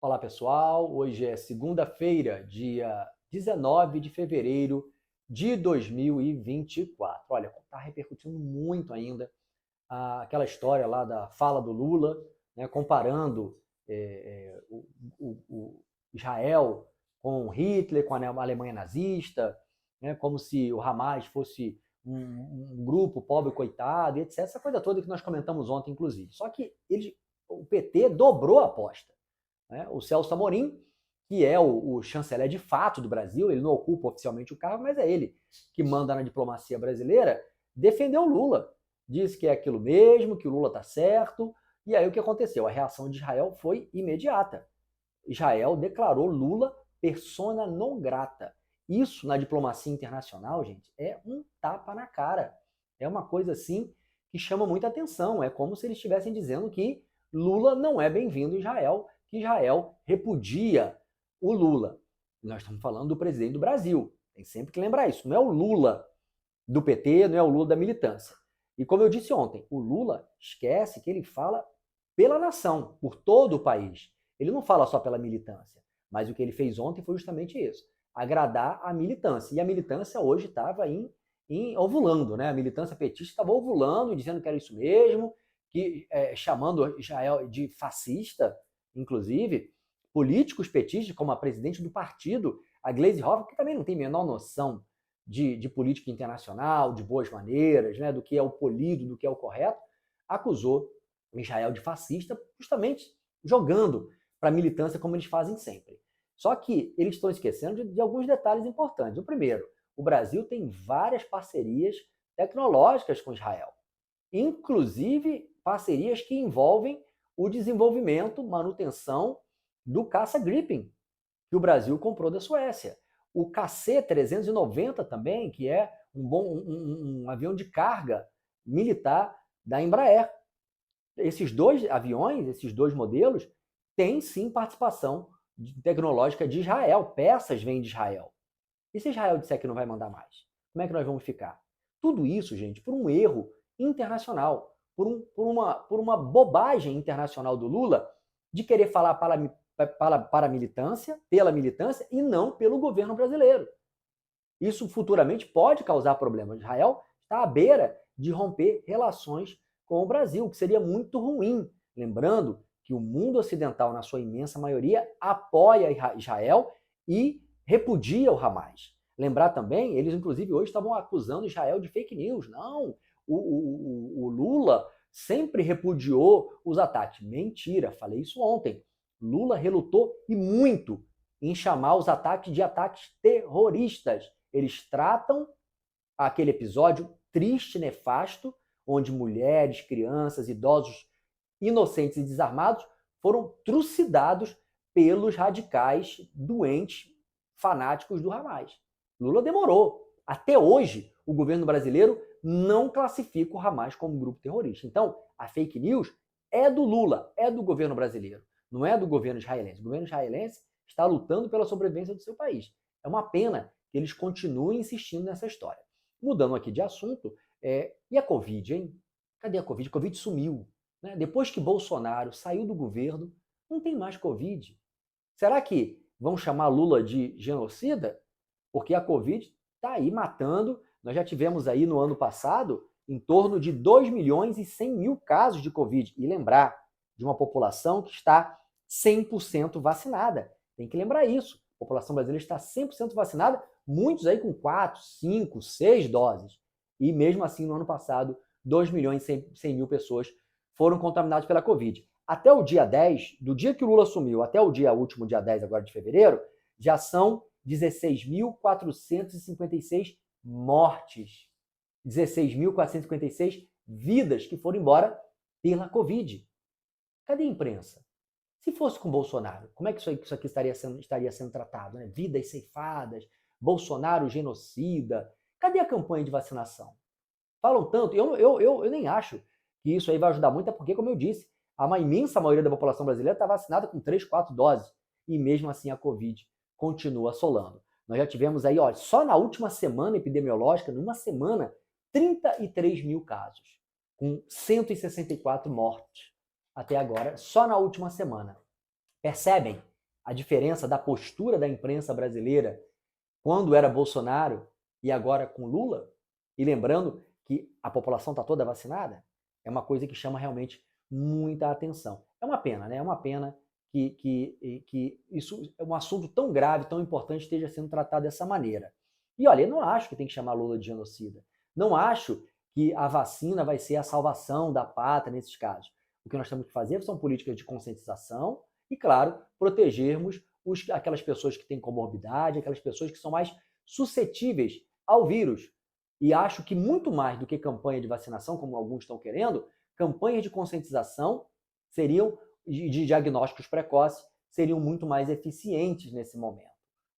Olá pessoal, hoje é segunda-feira, dia 19 de fevereiro de 2024. Olha, está repercutindo muito ainda aquela história lá da fala do Lula, né, comparando o Israel com Hitler, com a Alemanha nazista, né, como se o Hamas fosse um grupo pobre coitado, etc. Essa coisa toda que nós comentamos ontem, inclusive. Só que o PT dobrou a aposta, né? O Celso Amorim, que é o chanceler de fato do Brasil, ele não ocupa oficialmente o cargo, mas é ele que manda na diplomacia brasileira, defendeu o Lula. Disse que é aquilo mesmo, que o Lula está certo. E aí o que aconteceu? A reação de Israel foi imediata. Israel declarou Lula persona non grata. Isso na diplomacia internacional, gente, é um tapa na cara. É uma coisa assim que chama muita atenção. É como se eles estivessem dizendo que Lula não é bem-vindo em Israel, que Israel repudia o Lula. Nós estamos falando do presidente do Brasil. Tem sempre que lembrar isso. Não é o Lula do PT, não é o Lula da militância. E como eu disse ontem, o Lula esquece que ele fala pela nação, por todo o país. Ele não fala só pela militância. Mas o que ele fez ontem foi justamente isso: agradar a militância. E a militância hoje estava ovulando, né? A militância petista estava ovulando, dizendo que era isso mesmo, chamando Israel de fascista, inclusive. Políticos petistas, como a presidente do partido, a Gleisi Hoffmann, que também não tem a menor noção de política internacional, de boas maneiras, né, do que é o polido, do que é o correto, acusou Israel de fascista, justamente jogando para a militância como eles fazem sempre. Só que eles estão esquecendo de alguns detalhes importantes. O primeiro, o Brasil tem várias parcerias tecnológicas com Israel, inclusive parcerias que envolvem o desenvolvimento, manutenção do caça Gripen, que o Brasil comprou da Suécia. O KC-390 também, que é um avião de carga militar da Embraer. Esses dois aviões, esses dois modelos, têm sim participação tecnológica de Israel. Peças vêm de Israel. E se Israel disser que não vai mandar mais? Como é que nós vamos ficar? Tudo isso, gente, por um erro internacional, por uma bobagem internacional do Lula de querer falar para a militância, pela militância, e não pelo governo brasileiro. Isso futuramente pode causar problemas. Israel está à beira de romper relações com o Brasil, o que seria muito ruim. Lembrando que o mundo ocidental, na sua imensa maioria, apoia Israel e repudia o Hamas. Lembrar também, eles inclusive hoje estavam acusando Israel de fake news. Não, o Lula sempre repudiou os ataques. Mentira, falei isso ontem. Lula relutou e muito em chamar os ataques de ataques terroristas. Eles tratam aquele episódio triste, nefasto, onde mulheres, crianças, idosos inocentes e desarmados foram trucidados pelos radicais doentes, fanáticos do Hamas. Lula demorou. Até hoje, o governo brasileiro não classifica o Hamas como grupo terrorista. Então, a fake news é do Lula, é do governo brasileiro, não é do governo israelense. O governo israelense está lutando pela sobrevivência do seu país. É uma pena que eles continuem insistindo nessa história. Mudando aqui de assunto, e a Covid, hein? Cadê a Covid? A Covid sumiu. Né? Depois que Bolsonaro saiu do governo, não tem mais Covid. Será que vão chamar Lula de genocida? Porque a Covid está aí matando. Nós já tivemos aí no ano passado em torno de 2 milhões e 100 mil casos de Covid. E lembrar de uma população que está 100% vacinada. Tem que lembrar isso. A população brasileira está 100% vacinada, muitos aí com 4, 5, 6 doses. E mesmo assim, no ano passado, 2 milhões e 100 mil pessoas foram contaminadas pela Covid. Até o dia 10, do dia que o Lula assumiu até o último dia 10 agora de fevereiro, já são 16.456 mortes. 16.456 vidas que foram embora pela Covid. Cadê a imprensa? Se fosse com Bolsonaro, como é que isso aqui estaria sendo tratado? Né? Vidas ceifadas, Bolsonaro genocida. Cadê a campanha de vacinação? Falam tanto, eu nem acho que isso aí vai ajudar muito, é porque, como eu disse, a imensa maioria da população brasileira está vacinada com 3, 4 doses. E mesmo assim a Covid continua assolando. Nós já tivemos aí, olha, só na última semana epidemiológica, numa semana, 33 mil casos, com 164 mortes até agora, só na última semana. Percebem a diferença da postura da imprensa brasileira quando era Bolsonaro e agora com Lula, e lembrando que a população está toda vacinada, é uma coisa que chama realmente muita atenção. É uma pena, né? É uma pena que isso é um assunto tão grave, tão importante, esteja sendo tratado dessa maneira. E olha, eu não acho que tem que chamar Lula de genocida. Não acho que a vacina vai ser a salvação da pátria nesses casos. O que nós temos que fazer são políticas de conscientização e, claro, protegermos aquelas pessoas que têm comorbidade, aquelas pessoas que são mais suscetíveis ao vírus. E acho que muito mais do que campanha de vacinação, como alguns estão querendo, campanhas de conscientização seriam de diagnósticos precoces seriam muito mais eficientes nesse momento.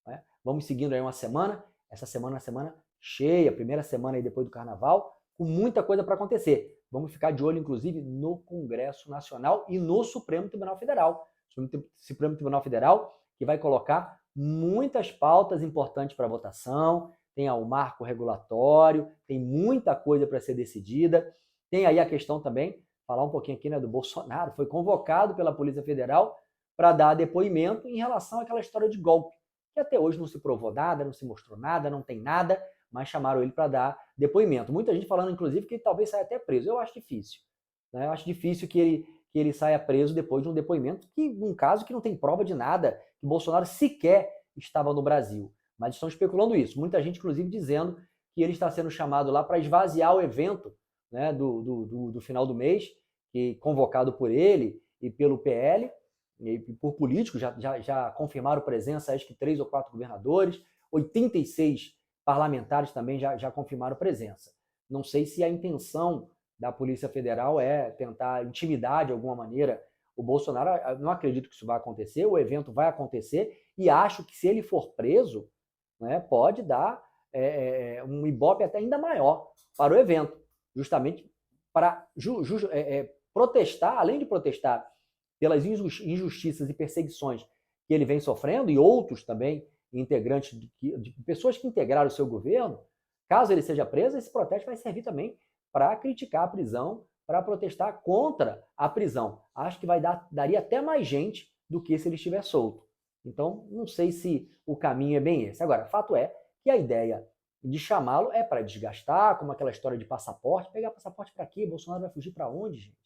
Né? Vamos seguindo aí uma semana, essa semana é uma semana cheia, primeira semana aí depois do Carnaval, com muita coisa para acontecer. Vamos ficar de olho, inclusive, no Congresso Nacional e no Supremo Tribunal Federal. Supremo Tribunal Federal que vai colocar muitas pautas importantes para votação, tem o marco regulatório, tem muita coisa para ser decidida, tem aí a questão também, falar um pouquinho aqui, né, do Bolsonaro, foi convocado pela Polícia Federal para dar depoimento em relação àquela história de golpe, que até hoje não se provou nada, não se mostrou nada, não tem nada, mas chamaram ele para dar depoimento. Muita gente falando, inclusive, que ele talvez saia até preso. Eu acho difícil. Né? Eu acho difícil que ele saia preso depois de um depoimento, um caso que não tem prova de nada, que Bolsonaro sequer estava no Brasil. Mas estão especulando isso. Muita gente, inclusive, dizendo que ele está sendo chamado lá para esvaziar o evento, né, do final do mês, que, convocado por ele e pelo PL, e por políticos, já confirmaram presença, acho que 3 ou 4 governadores, 86 parlamentares também já confirmaram presença. Não sei se a intenção da Polícia Federal é tentar intimidar de alguma maneira o Bolsonaro. Não acredito que isso vai acontecer, o evento vai acontecer e acho que se ele for preso, né, pode dar um ibope até ainda maior para o evento, justamente para protestar, além de protestar pelas injustiças e perseguições que ele vem sofrendo, e outros também integrantes de pessoas que integraram o seu governo. Caso ele seja preso, esse protesto vai servir também para criticar a prisão, para protestar contra a prisão. Acho que daria até mais gente do que se ele estiver solto. Então, não sei se o caminho é bem esse. Agora, fato é que a ideia de chamá-lo é para desgastar, como aquela história de passaporte. Pegar passaporte para quê? Bolsonaro vai fugir para onde, gente?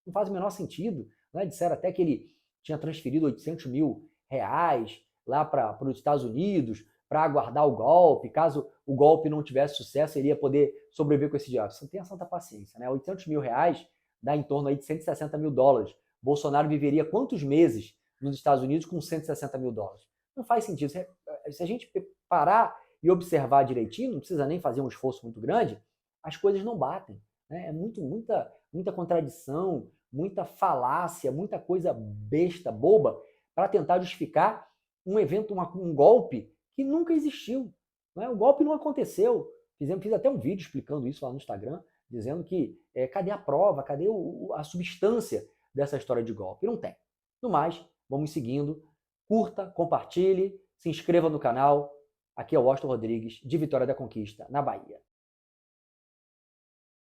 Não faz o menor sentido. Né? Disseram até que ele tinha transferido 800 mil reais lá para os Estados Unidos para aguardar o golpe. Caso o golpe não tivesse sucesso, ele ia poder sobreviver com esse dinheiro. Você não tem santa paciência, né? 800 mil reais dá em torno aí de 160 mil dólares. Bolsonaro viveria quantos meses nos Estados Unidos com 160 mil dólares? Não faz sentido. Se a gente parar e observar direitinho, não precisa nem fazer um esforço muito grande, as coisas não batem. Né? É muita contradição, muita falácia, muita coisa besta, boba, para tentar justificar um evento, um golpe que nunca existiu. Né? O golpe não aconteceu. Fiz até um vídeo explicando isso lá no Instagram, dizendo que cadê a prova, cadê a substância dessa história de golpe? Não tem. No mais, vamos seguindo. Curta, compartilhe, se inscreva no canal. Aqui é o Washington Rodrigues, de Vitória da Conquista, na Bahia.